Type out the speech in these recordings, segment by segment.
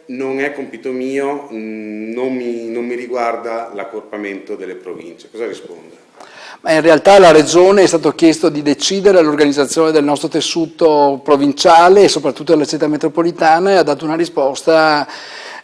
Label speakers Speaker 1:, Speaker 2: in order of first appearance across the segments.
Speaker 1: non è compito mio, non mi riguarda l'accorpamento delle province. Cosa risponde?
Speaker 2: Ma in realtà alla Regione è stato chiesto di decidere l'organizzazione del nostro tessuto provinciale e soprattutto della città metropolitana, e ha dato una risposta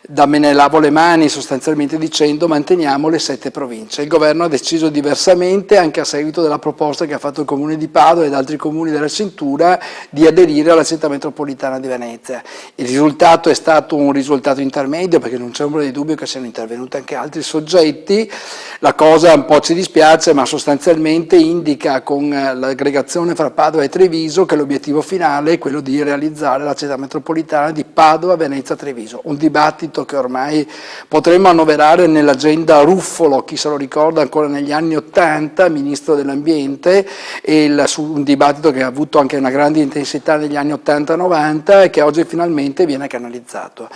Speaker 2: da me ne lavo le mani, sostanzialmente dicendo manteniamo le 7 province. Il governo ha deciso diversamente, anche a seguito della proposta che ha fatto il comune di Padova ed altri comuni della cintura di aderire alla città metropolitana di Venezia. Il risultato è stato un risultato intermedio, perché non c'è ombra di dubbio che siano intervenuti anche altri soggetti. La cosa un po' ci dispiace, ma sostanzialmente indica con l'aggregazione fra Padova e Treviso che l'obiettivo finale è quello di realizzare la città metropolitana di Padova, Venezia, Treviso. Un dibattito che ormai potremmo annoverare nell'agenda Ruffolo, chi se lo ricorda, ancora negli anni '80, ministro dell'ambiente, un dibattito che ha avuto anche una grande intensità negli anni '80-90 e che oggi finalmente viene canalizzato.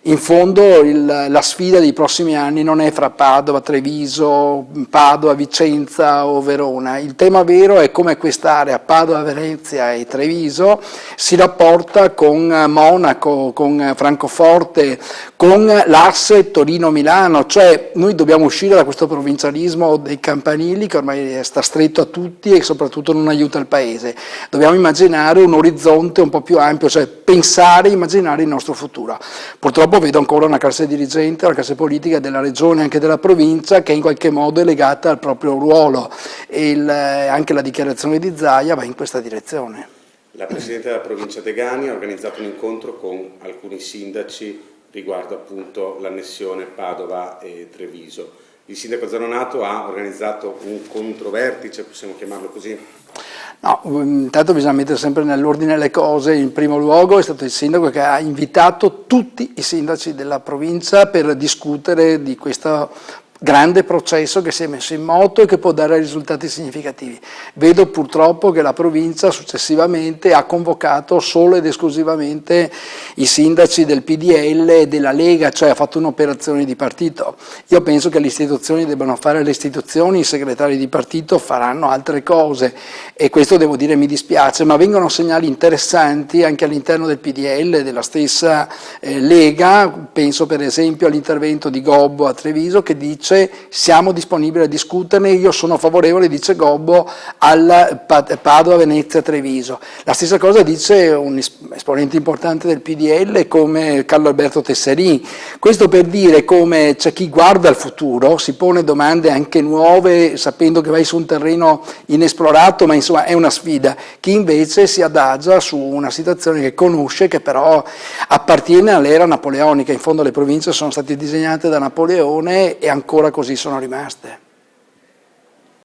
Speaker 2: In fondo la sfida dei prossimi anni non è fra Padova, Treviso, Padova, Vicenza o Verona. Il tema vero è come quest'area, Padova, Venezia e Treviso, si rapporta con Monaco, con Francoforte, con l'asse Torino-Milano, cioè noi dobbiamo uscire da questo provincialismo dei campanili che ormai sta stretto a tutti e soprattutto non aiuta il paese. Dobbiamo immaginare un orizzonte un po' più ampio, cioè pensare, immaginare il nostro futuro. Purtroppo vedo ancora una classe dirigente, una classe politica della regione e anche della provincia che in qualche modo è legata al proprio ruolo e anche la dichiarazione di Zaia va in questa direzione.
Speaker 1: La Presidente della provincia Degani ha organizzato un incontro con alcuni sindaci riguardo appunto l'annessione Padova e Treviso. Il sindaco Zanonato ha organizzato un controvertice, possiamo chiamarlo così?
Speaker 2: No, intanto bisogna mettere sempre nell'ordine le cose. In primo luogo è stato il sindaco che ha invitato tutti i sindaci della provincia per discutere di questo grande processo che si è messo in moto e che può dare risultati significativi. Vedo purtroppo che la provincia successivamente ha convocato solo ed esclusivamente i sindaci del PDL e della Lega, cioè ha fatto un'operazione di partito. Io penso che le istituzioni debbano fare le istituzioni, i segretari di partito faranno altre cose e questo devo dire mi dispiace, ma vengono segnali interessanti anche all'interno del PDL e della stessa Lega. Penso per esempio all'intervento di Gobbo a Treviso che dice siamo disponibili a discuterne, io sono favorevole, dice Gobbo, al Padova, Venezia, Treviso. La stessa cosa dice un esponente importante del PDL come Carlo Alberto Tesserini. Questo per dire come c'è chi guarda al futuro, si pone domande anche nuove sapendo che vai su un terreno inesplorato, ma insomma è una sfida. Chi invece si adagia su una situazione che conosce, che però appartiene all'era napoleonica. In fondo le province sono state disegnate da Napoleone e ancora così sono rimaste.